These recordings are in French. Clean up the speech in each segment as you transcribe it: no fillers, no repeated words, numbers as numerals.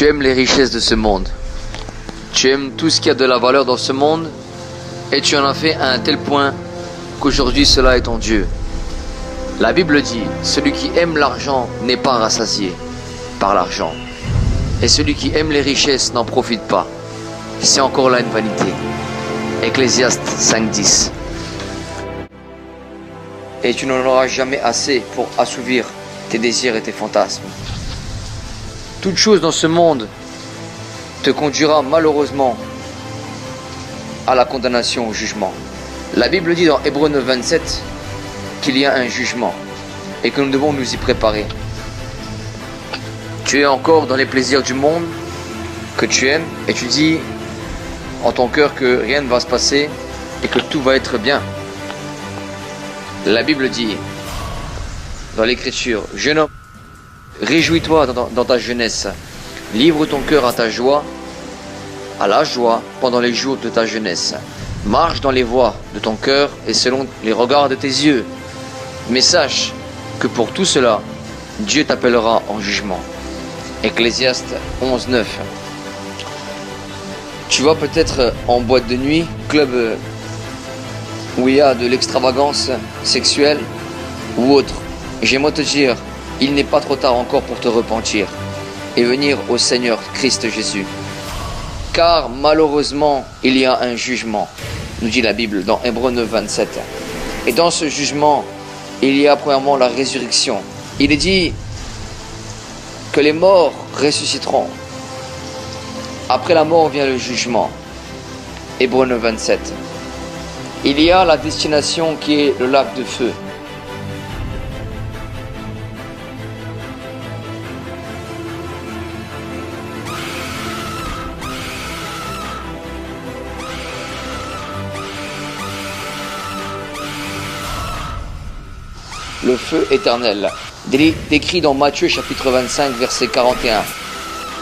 Tu aimes les richesses de ce monde. Tu aimes tout ce qui a de la valeur dans ce monde et tu en as fait à un tel point qu'aujourd'hui cela est ton Dieu. La Bible dit, celui qui aime l'argent n'est pas rassasié par l'argent. Et celui qui aime les richesses n'en profite pas. C'est encore là une vanité. Ecclésiaste 5:10. Et tu n'en auras jamais assez pour assouvir tes désirs et tes fantasmes. Toute chose dans ce monde te conduira malheureusement à la condamnation, au jugement. La Bible dit dans Hébreux 9:27 qu'il y a un jugement et que nous devons nous y préparer. Tu es encore dans les plaisirs du monde que tu aimes et tu dis en ton cœur que rien ne va se passer et que tout va être bien. La Bible dit dans l'Écriture, jeune homme, réjouis-toi dans ta jeunesse, livre ton cœur à ta joie, à la joie pendant les jours de ta jeunesse. Marche dans les voies de ton cœur et selon les regards de tes yeux. Mais sache que pour tout cela, Dieu t'appellera en jugement. Ecclésiaste 11:9. Tu vas peut-être en boîte de nuit, club où il y a de l'extravagance sexuelle ou autre. J'aimerais te dire, il n'est pas trop tard encore pour te repentir et venir au Seigneur Christ Jésus. Car malheureusement, il y a un jugement, nous dit la Bible dans Hébreux 9:27. Et dans ce jugement, il y a premièrement la résurrection. Il est dit que les morts ressusciteront. Après la mort vient le jugement. Hébreux 9:27. Il y a la destination qui est le lac de feu. Le feu éternel, décrit dans Matthieu chapitre 25 verset 41.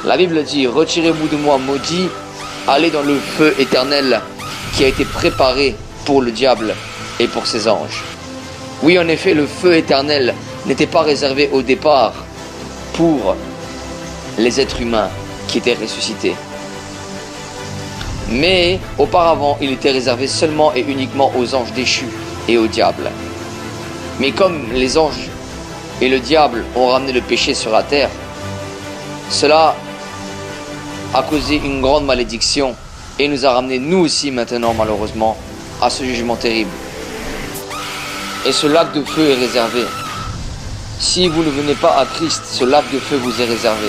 La Bible dit, retirez-vous de moi maudit, allez dans le feu éternel qui a été préparé pour le diable et pour ses anges. Oui, en effet, le feu éternel n'était pas réservé au départ pour les êtres humains qui étaient ressuscités. Mais auparavant, il était réservé seulement et uniquement aux anges déchus et au diable. Mais comme les anges et le diable ont ramené le péché sur la terre, cela a causé une grande malédiction et nous a ramené nous aussi maintenant malheureusement à ce jugement terrible. Et ce lac de feu est réservé. Si vous ne venez pas à Christ, ce lac de feu vous est réservé.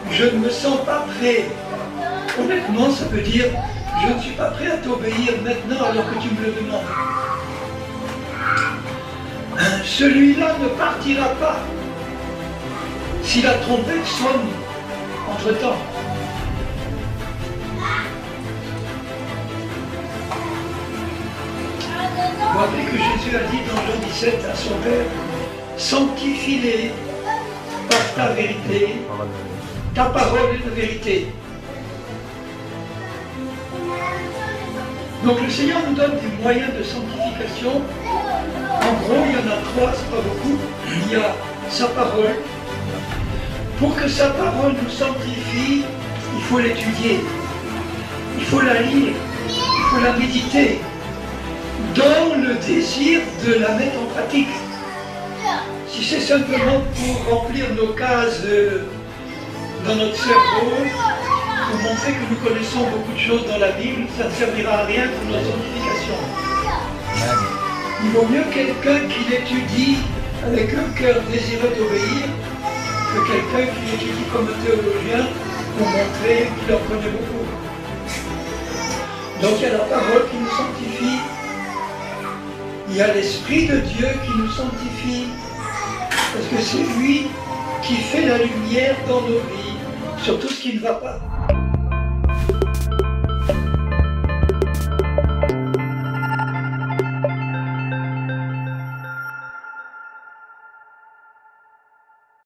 Je ne me sens pas prêt. Honnêtement, ça veut dire je ne suis pas prêt à t'obéir maintenant alors que tu me le demandes. Celui-là ne partira pas si la trompette sonne entre-temps. Vous rappelez que Jésus a dit dans Jean 17 à son Père, sanctifie-les par ta vérité. Ta parole est la vérité. Donc le Seigneur nous donne des moyens de sanctification. En gros, il y en a trois, c'est pas beaucoup. Il y a sa parole. Pour que sa parole nous sanctifie, il faut l'étudier. Il faut la lire. Il faut la méditer. Dans le désir de la mettre en pratique. Si c'est simplement pour remplir nos cases dans notre cerveau, pour montrer que nous connaissons beaucoup de choses dans la Bible, ça ne servira à rien pour notre sanctification. Il vaut mieux quelqu'un qui l'étudie avec un cœur désireux d'obéir que quelqu'un qui l'étudie comme un théologien pour montrer qu'il en connaît beaucoup. Donc il y a la parole qui nous sanctifie, il y a l'Esprit de Dieu qui nous sanctifie, parce que c'est lui qui fait la lumière dans nos vies sur tout ce qui ne va pas.